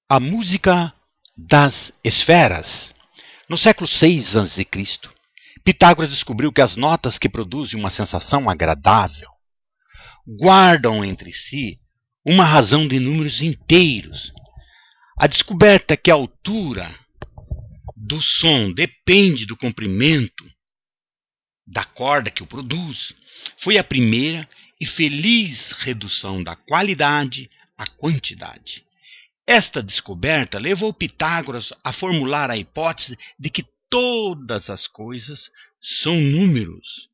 A música das esferas. No século VI a.C., Pitágoras descobriu que as notas que produzem uma sensação agradável guardam entre si uma razão de números inteiros. A descoberta que a altura do som depende do comprimento da corda que o produz foi a primeira e feliz redução da qualidade à quantidade. Esta descoberta levou Pitágoras a formular a hipótese de que todas as coisas são números.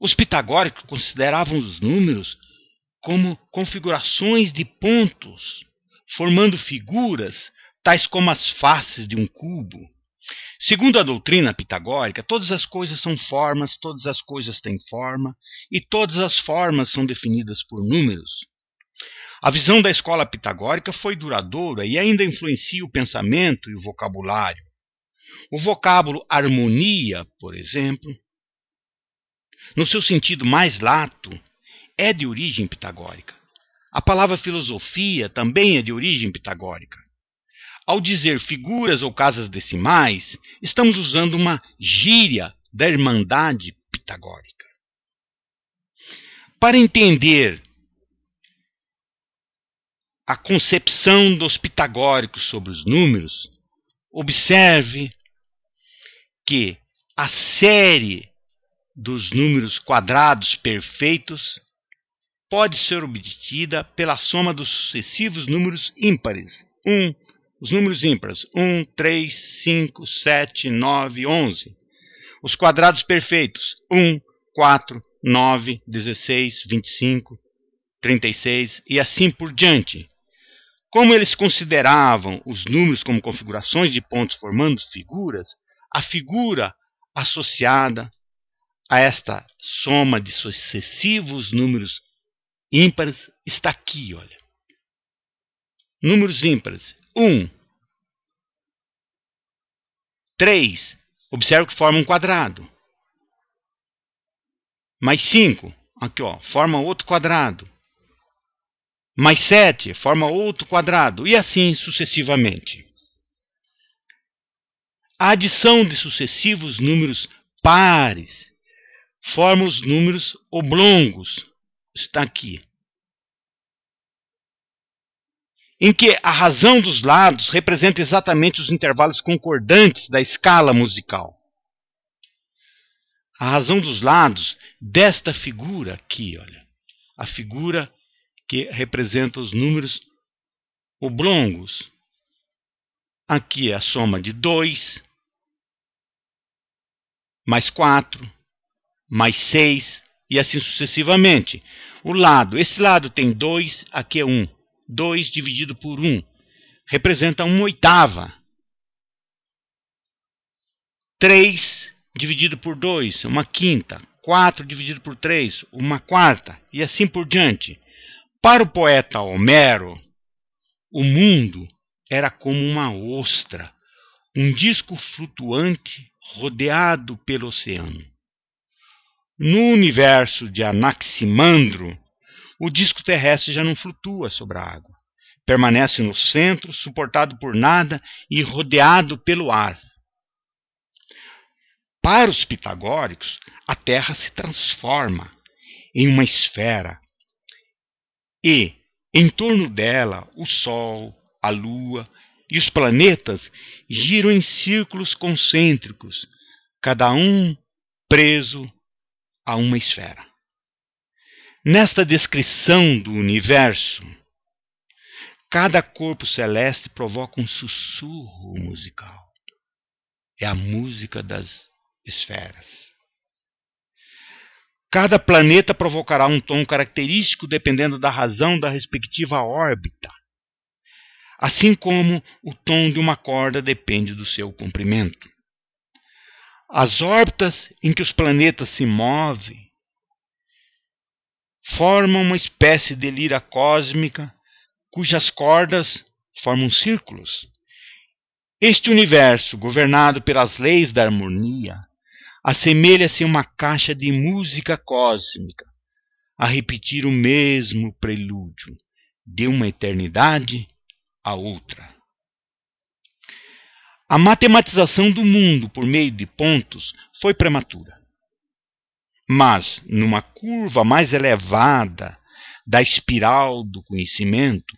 Os pitagóricos consideravam os números como configurações de pontos, formando figuras tais como as faces de um cubo. Segundo a doutrina pitagórica, todas as coisas são formas, todas as coisas têm forma, e todas as formas são definidas por números. A visão da escola pitagórica foi duradoura e ainda influencia o pensamento e o vocabulário. O vocábulo harmonia, por exemplo, no seu sentido mais lato, é de origem pitagórica. A palavra filosofia também é de origem pitagórica. Ao dizer figuras ou casas decimais, estamos usando uma gíria da irmandade pitagórica. Para entender a concepção dos pitagóricos sobre os números, observe que a série dos números quadrados perfeitos pode ser obtida pela soma dos sucessivos números ímpares. Os números ímpares: 1, 3, 5, 7, 9, 11. Os quadrados perfeitos: 1, 4, 9, 16, 25, 36 e assim por diante. Como eles consideravam os números como configurações de pontos formando figuras, a figura associada a esta soma de sucessivos números ímpares está aqui, olha. Números ímpares: 1, 3, observe que forma um quadrado. Mais 5, aqui ó, forma outro quadrado. Mais 7 forma outro quadrado, e assim sucessivamente. A adição de sucessivos números pares forma os números oblongos, está aqui, em que a razão dos lados representa exatamente os intervalos concordantes da escala musical. A razão dos lados desta figura aqui, olha, a figura que representa os números oblongos. Aqui é a soma de 2, mais 4, mais 6, e assim sucessivamente. Esse lado tem 2, aqui é 1. 2 dividido por 1 representa 1/8. 3 dividido por 2, 1/5. 4 dividido por 3, 1/4, e assim por diante. Para o poeta Homero, o mundo era como uma ostra, um disco flutuante rodeado pelo oceano. No universo de Anaximandro, o disco terrestre já não flutua sobre a água. Permanece no centro, suportado por nada e rodeado pelo ar. Para os pitagóricos, a Terra se transforma em uma esfera e, em torno dela, o Sol, a Lua e os planetas giram em círculos concêntricos, cada um preso a uma esfera. Nesta descrição do universo, cada corpo celeste provoca um sussurro musical. É a música das esferas. Cada planeta provocará um tom característico dependendo da razão da respectiva órbita, assim como o tom de uma corda depende do seu comprimento. As órbitas em que os planetas se movem formam uma espécie de lira cósmica cujas cordas formam círculos. Este universo, governado pelas leis da harmonia, assemelha-se a uma caixa de música cósmica, a repetir o mesmo prelúdio de uma eternidade a outra. A matematização do mundo por meio de pontos foi prematura. Mas, numa curva mais elevada da espiral do conhecimento,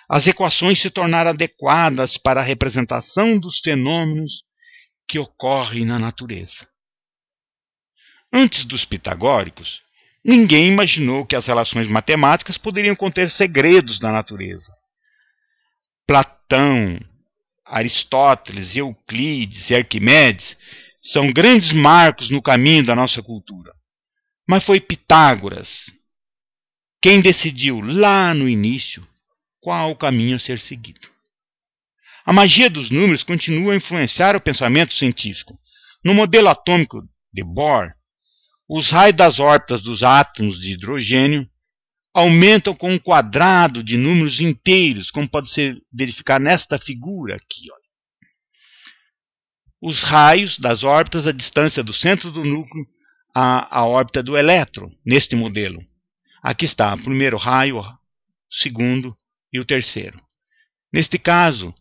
as equações se tornaram adequadas para a representação dos fenômenos que ocorrem na natureza. Antes dos pitagóricos, ninguém imaginou que as relações matemáticas poderiam conter segredos da natureza. Platão, Aristóteles, Euclides e Arquimedes são grandes marcos no caminho da nossa cultura. Mas foi Pitágoras quem decidiu lá no início qual o caminho a ser seguido. A magia dos números continua a influenciar o pensamento científico. No modelo atômico de Bohr, os raios das órbitas dos átomos de hidrogênio aumentam com um quadrado de números inteiros, como pode ser verificado nesta figura aqui. Olha. Os raios das órbitas, a distância do centro do núcleo à órbita do elétron, neste modelo. Aqui está o primeiro raio, o segundo e o terceiro. Neste caso,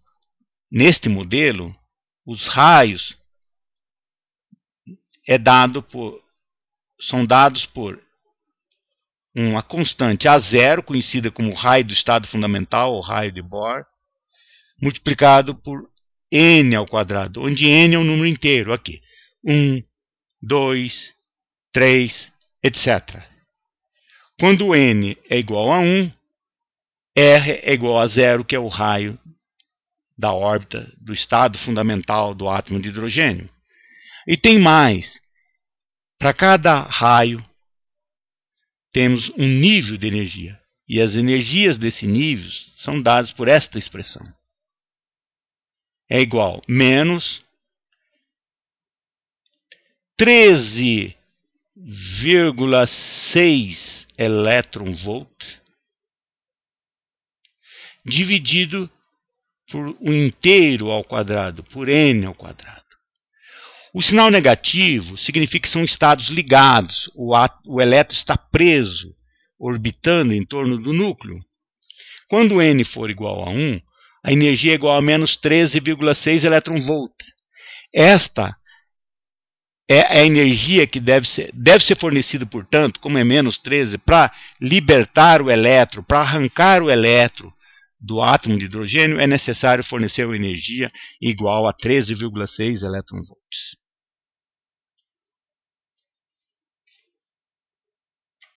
neste modelo, os raios são dados por uma constante A0, conhecida como raio do estado fundamental, ou raio de Bohr, multiplicado por n ao quadrado, onde n é um número inteiro, aqui. 1, 2, 3, etc. Quando n é igual a 1, R é igual a 0, que é o raio da órbita do estado fundamental do átomo de hidrogênio. E tem mais. Para cada raio, temos um nível de energia. E as energias desse nível são dadas por esta expressão. É igual a menos 13,6 elétron-volt dividido por o inteiro ao quadrado, por n ao quadrado. O sinal negativo significa que são estados ligados. O elétron está preso, orbitando em torno do núcleo. Quando n for igual a 1, a energia é igual a menos 13,6 elétron-volt. Esta é a energia que deve ser fornecida, portanto, como é menos 13, para libertar o elétron, para arrancar o elétron do átomo de hidrogênio, é necessário fornecer uma energia igual a 13,6 elétron-volts.